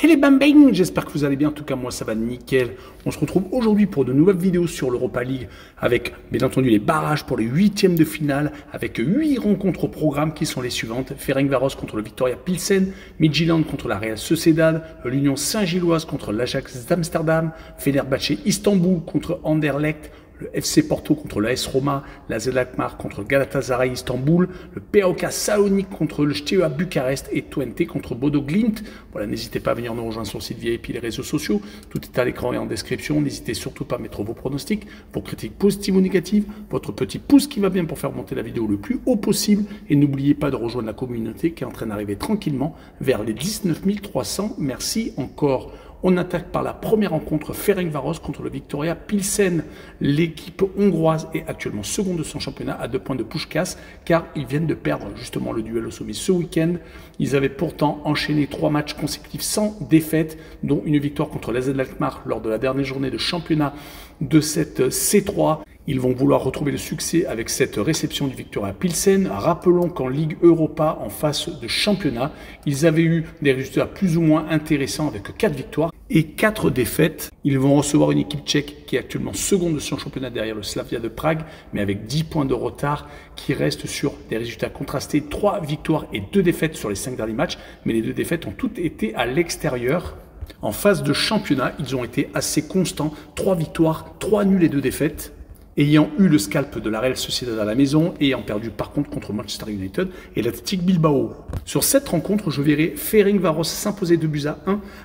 Et les bambins, j'espère que vous allez bien, en tout cas moi ça va nickel. On se retrouve aujourd'hui pour de nouvelles vidéos sur l'Europa League avec bien entendu les barrages pour les huitièmes de finale avec 8 rencontres au programme qui sont les suivantes. Ferencváros contre le Viktoria Pilsen, Midtjylland contre la Real Sociedad, l'Union Saint-Gilloise contre l'Ajax d'Amsterdam, Fenerbahçe Istanbul contre Anderlecht, le FC Porto contre l'AS Roma, l'AZ Alkmaar contre Galatasaray Istanbul, le PAOK Salonique contre le Steaua Bucarest et Twente contre Bodo Glimt. Voilà, n'hésitez pas à venir nous rejoindre sur le site VIP et les réseaux sociaux. Tout est à l'écran et en description. N'hésitez surtout pas à mettre vos pronostics, vos critiques positives ou négatives, votre petit pouce qui va bien pour faire monter la vidéo le plus haut possible. Et n'oubliez pas de rejoindre la communauté qui est en train d'arriver tranquillement vers les 19 300. Merci encore. On attaque par la première rencontre Ferencváros contre le Viktoria Pilsen. L'équipe hongroise est actuellement seconde de son championnat à 2 points de Puskás car ils viennent de perdre justement le duel au sommet ce week-end. Ils avaient pourtant enchaîné 3 matchs consécutifs sans défaite, dont une victoire contre l'AZ Alkmaar lors de la dernière journée de championnat de cette C3. Ils vont vouloir retrouver le succès avec cette réception du Viktoria Pilsen. Rappelons qu'en Ligue Europa, en phase de championnat, ils avaient eu des résultats plus ou moins intéressants avec 4 victoires et 4 défaites. Ils vont recevoir une équipe tchèque qui est actuellement seconde de son championnat derrière le Slavia de Prague, mais avec 10 points de retard, qui reste sur des résultats contrastés. 3 victoires et 2 défaites sur les 5 derniers matchs, mais les 2 défaites ont toutes été à l'extérieur. En phase de championnat, ils ont été assez constants. 3 victoires, 3 nuls et 2 défaites. Ayant eu le scalp de la Real Sociedad à la maison et ayant perdu par contre Manchester United et l'Athletic Bilbao. Sur cette rencontre, je verrai Ferencváros s'imposer 2-1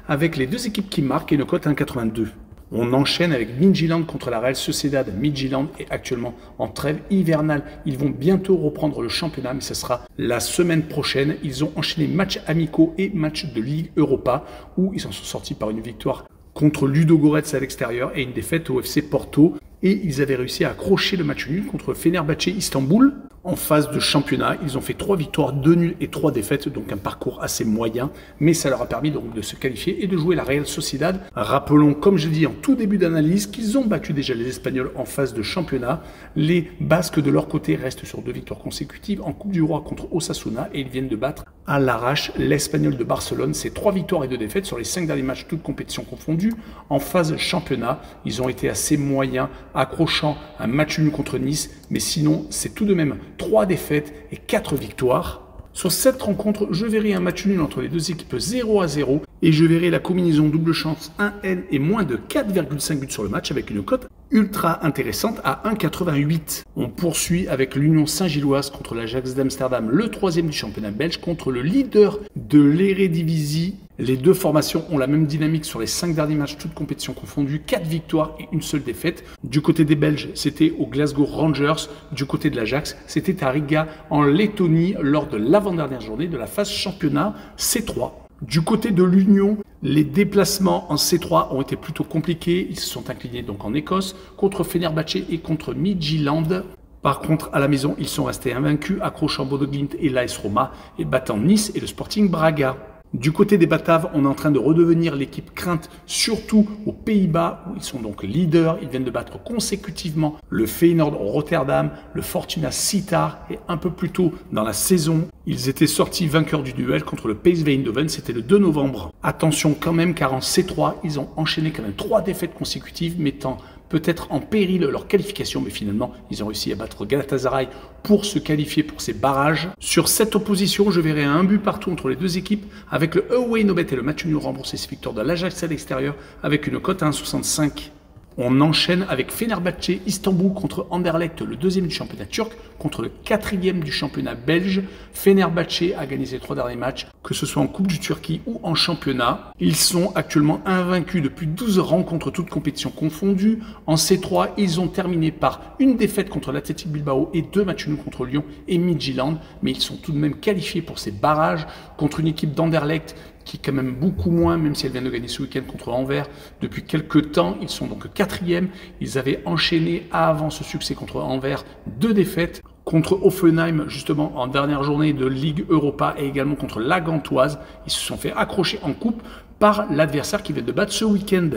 avec les 2 équipes qui marquent et une cote à 1,82. On enchaîne avec Midtjylland contre la Real Sociedad. Midtjylland est actuellement en trêve hivernale. Ils vont bientôt reprendre le championnat, mais ce sera la semaine prochaine. Ils ont enchaîné matchs amicaux et matchs de Ligue Europa où ils en sont sortis par une victoire contre Ludogorets à l'extérieur et une défaite au FC Porto. Et ils avaient réussi à accrocher le match nul contre Fenerbahçe Istanbul. En phase de championnat, ils ont fait 3 victoires, 2 nuls et 3 défaites, donc un parcours assez moyen, mais ça leur a permis donc de se qualifier et de jouer la Real Sociedad. Rappelons, comme je dis en tout début d'analyse, qu'ils ont battu déjà les Espagnols en phase de championnat. Les Basques de leur côté restent sur 2 victoires consécutives en Coupe du Roi contre Osasuna et ils viennent de battre à l'arrache l'Espagnol de Barcelone. C'est 3 victoires et 2 défaites sur les 5 derniers matchs, toutes compétitions confondues. En phase championnat, ils ont été assez moyens, accrochant un match nul contre Nice, mais sinon c'est tout de même 3 défaites et 4 victoires. Sur cette rencontre, je verrai un match nul entre les 2 équipes 0-0 et je verrai la combinaison double chance 1N et moins de 4,5 buts sur le match avec une cote ultra intéressante à 1,88. On poursuit avec l'Union Saint-Gilloise contre l'Ajax d'Amsterdam, le 3e du championnat belge contre le leader de l'Eredivisie. Les 2 formations ont la même dynamique sur les 5 derniers matchs, toutes compétitions confondues, 4 victoires et une seule défaite. Du côté des Belges, c'était au Glasgow Rangers. Du côté de l'Ajax, c'était à Riga en Lettonie lors de l'avant-dernière journée de la phase championnat C3. Du côté de l'Union, les déplacements en C3 ont été plutôt compliqués. Ils se sont inclinés donc en Écosse contre Fenerbahçe et contre Midtjylland. Par contre, à la maison, ils sont restés invaincus, accrochant Bodo Glimt et l'AS Roma et battant Nice et le Sporting Braga. Du côté des Bataves, on est en train de redevenir l'équipe crainte, surtout aux Pays-Bas, où ils sont donc leaders. Ils viennent de battre consécutivement le Feyenoord Rotterdam, le Fortuna Sittard, et un peu plus tôt dans la saison, ils étaient sortis vainqueurs du duel contre le PSV Eindhoven, c'était le 2 novembre. Attention quand même, car en C3, ils ont enchaîné quand même 3 défaites consécutives, mettant peut-être en péril leur qualification, mais finalement, ils ont réussi à battre Galatasaray pour se qualifier pour ces barrages. Sur cette opposition, je verrai un but partout entre les 2 équipes, avec le away no bet et le match nul remboursé, c'est victoire de l'Ajax à l'extérieur, avec une cote à 1,65. On enchaîne avec Fenerbahçe Istanbul contre Anderlecht, le 2e du championnat turc, contre le 4e du championnat belge. Fenerbahçe a gagné ses 3 derniers matchs, que ce soit en Coupe du Turquie ou en championnat. Ils sont actuellement invaincus depuis 12 rencontres, toutes compétitions confondues. En C3, ils ont terminé par une défaite contre l'Athletic Bilbao et 2 matchs nuls contre Lyon et Midtjylland, mais ils sont tout de même qualifiés pour ces barrages contre une équipe d'Anderlecht qui est quand même beaucoup moins, même si elle vient de gagner ce week-end contre Anvers. Depuis quelques temps, ils sont donc 4e. Ils avaient enchaîné avant ce succès contre Anvers 2 défaites. Contre Hoffenheim, justement, en dernière journée de Ligue Europa et également contre la Gantoise. Ils se sont fait accrocher en coupe par l'adversaire qui vient de battre ce week-end.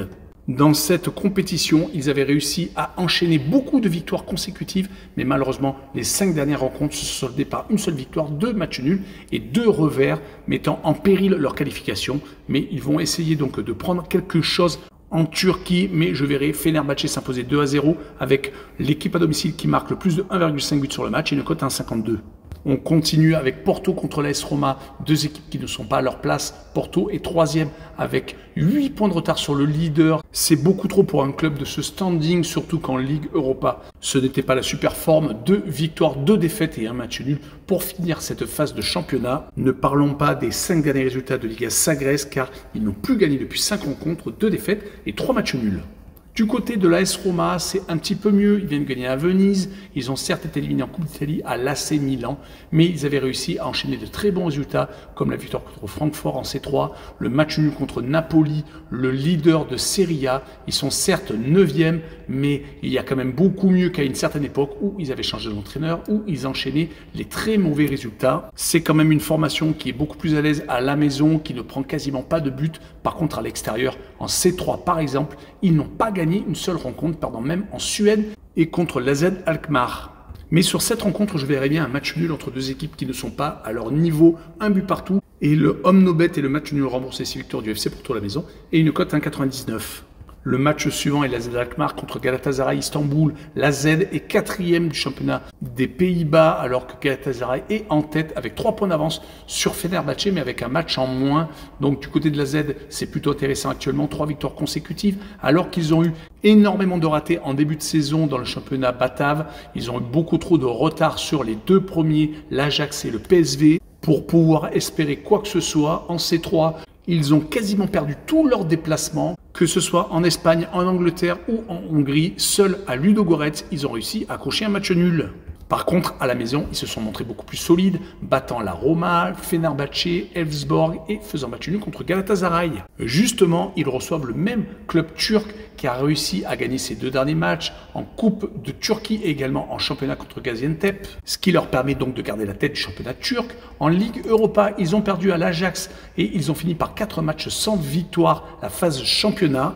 Dans cette compétition, ils avaient réussi à enchaîner beaucoup de victoires consécutives, mais malheureusement, les 5 dernières rencontres se sont soldées par une seule victoire, 2 matchs nuls et 2 revers, mettant en péril leur qualification. Mais ils vont essayer donc de prendre quelque chose en Turquie, mais je verrai Fenerbahçe s'imposer 2-0 avec l'équipe à domicile qui marque le plus de 1,5 but sur le match et une cote à 1,52. On continue avec Porto contre l'AS Roma, 2 équipes qui ne sont pas à leur place. Porto est 3e avec 8 points de retard sur le leader. C'est beaucoup trop pour un club de ce standing, surtout qu'en Ligue Europa, ce n'était pas la super forme. 2 victoires, 2 défaites et un match nul pour finir cette phase de championnat. Ne parlons pas des 5 derniers résultats de Liga Sagres, car ils n'ont plus gagné depuis 5 rencontres, 2 défaites et 3 matchs nuls. Du côté de l'AS Roma, c'est un petit peu mieux. Ils viennent gagner à Venise. Ils ont certes été éliminés en Coupe d'Italie à l'AC Milan, mais ils avaient réussi à enchaîner de très bons résultats, comme la victoire contre Francfort en C3, le match nul contre Napoli, le leader de Serie A. Ils sont certes 9e, mais il y a quand même beaucoup mieux qu'à une certaine époque où ils avaient changé d'entraîneur, où ils enchaînaient les très mauvais résultats. C'est quand même une formation qui est beaucoup plus à l'aise à la maison, qui ne prend quasiment pas de but. Par contre, à l'extérieur, en C3 par exemple, ils n'ont pas gagné une seule rencontre, pardon, même en Suède et contre l'AZ Alkmaar. Mais sur cette rencontre, je verrais bien un match nul entre 2 équipes qui ne sont pas à leur niveau, un but partout, et le homme no bet et le match nul remboursé 6 victoires du FC Porto à la maison, et une cote 1,99. Le match suivant est l'AZ Alkmaar contre Galatasaray Istanbul. L'AZ est 4e du championnat des Pays-Bas, alors que Galatasaray est en tête avec 3 points d'avance sur Fenerbahçe, mais avec un match en moins. Donc du côté de l'AZ, c'est plutôt intéressant actuellement, 3 victoires consécutives, alors qu'ils ont eu énormément de ratés en début de saison dans le championnat batave. Ils ont eu beaucoup trop de retard sur les 2 premiers, l'Ajax et le PSV, pour pouvoir espérer quoi que ce soit. En C3, ils ont quasiment perdu tous leurs déplacements, que ce soit en Espagne, en Angleterre ou en Hongrie. Seuls à Ludogorets, ils ont réussi à accrocher un match nul. Par contre, à la maison, ils se sont montrés beaucoup plus solides, battant la Roma, Fenerbahçe, Elfsborg et faisant match nul contre Galatasaray. Justement, ils reçoivent le même club turc qui a réussi à gagner ses 2 derniers matchs en Coupe de Turquie et également en championnat contre Gaziantep, ce qui leur permet donc de garder la tête du championnat turc. En Ligue Europa, ils ont perdu à l'Ajax et ils ont fini par 4 matchs sans victoire la phase championnat.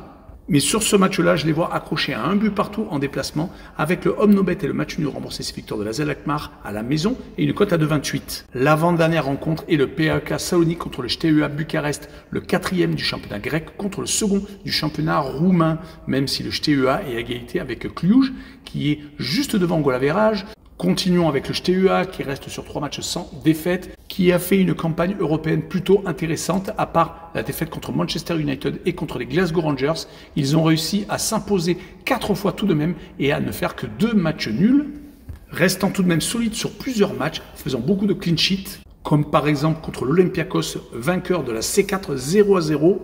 Mais sur ce match-là, je les vois accrochés à un but partout en déplacement avec le home no bet et le match nul remboursé 6 victoires de l'AZ Alkmaar à la maison et une cote à 2,28. L'avant-dernière rencontre est le PAOK Salonique contre le STEA Bucarest, le 4e du championnat grec contre le 2e du championnat roumain, même si le STEA est à égalité avec Cluj qui est juste devant goal average. Continuons avec le STEA qui reste sur 3 matchs sans défaite, qui a fait une campagne européenne plutôt intéressante, à part la défaite contre Manchester United et contre les Glasgow Rangers. Ils ont réussi à s'imposer 4 fois tout de même et à ne faire que 2 matchs nuls, restant tout de même solides sur plusieurs matchs, faisant beaucoup de clean sheets, comme par exemple contre l'Olympiakos, vainqueur de la C4 0-0.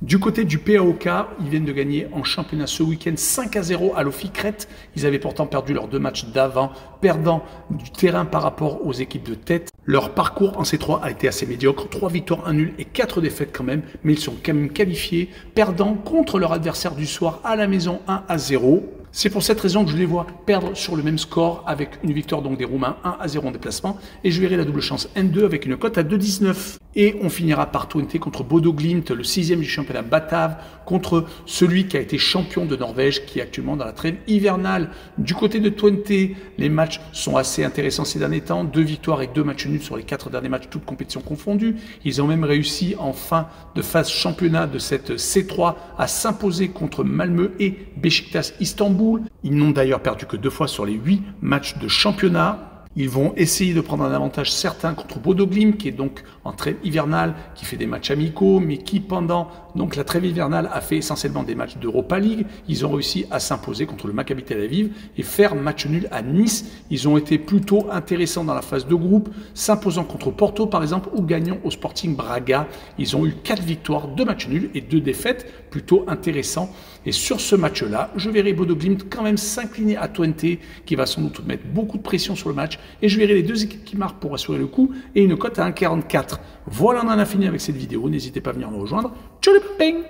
Du côté du PAOK, ils viennent de gagner en championnat ce week-end 5-0 à l'Ofi Crète. Ils avaient pourtant perdu leurs 2 matchs d'avant, perdant du terrain par rapport aux équipes de tête. Leur parcours en C3 a été assez médiocre, 3 victoires, 1 nul et 4 défaites quand même, mais ils sont quand même qualifiés, perdant contre leur adversaire du soir à la maison 1-0. C'est pour cette raison que je les vois perdre sur le même score avec une victoire donc des Roumains 1-0 en déplacement et je verrai la double chance N2 avec une cote à 2,19. Et on finira par Twente contre Bodo Glimt, le 6e du championnat batave, contre celui qui a été champion de Norvège qui est actuellement dans la trêve hivernale. Du côté de Twente, les matchs sont assez intéressants ces derniers temps, 2 victoires et 2 matchs nuls sur les 4 derniers matchs, toutes compétitions confondues. Ils ont même réussi en fin de phase championnat de cette C3 à s'imposer contre Malmö et Beşiktaş Istanbul. Ils n'ont d'ailleurs perdu que 2 fois sur les 8 matchs de championnat. Ils vont essayer de prendre un avantage certain contre Bodo Glimt, qui est donc en trêve hivernale, qui fait des matchs amicaux, mais qui pendant donc la trêve hivernale a fait essentiellement des matchs d'Europa League. Ils ont réussi à s'imposer contre le Maccabi Tel Aviv et faire match nul à Nice. Ils ont été plutôt intéressants dans la phase de groupe, s'imposant contre Porto par exemple, ou gagnant au Sporting Braga. Ils ont eu 4 victoires, 2 matchs nuls et 2 défaites, plutôt intéressants. Et sur ce match-là, je verrai Bodo Glimt quand même s'incliner à Twente, qui va sans doute mettre beaucoup de pression sur le match. Et je verrai les 2 équipes qui marquent pour assurer le coup et une cote à 1,44. Voilà, on en a fini avec cette vidéo. N'hésitez pas à venir nous rejoindre. Tchou, ping!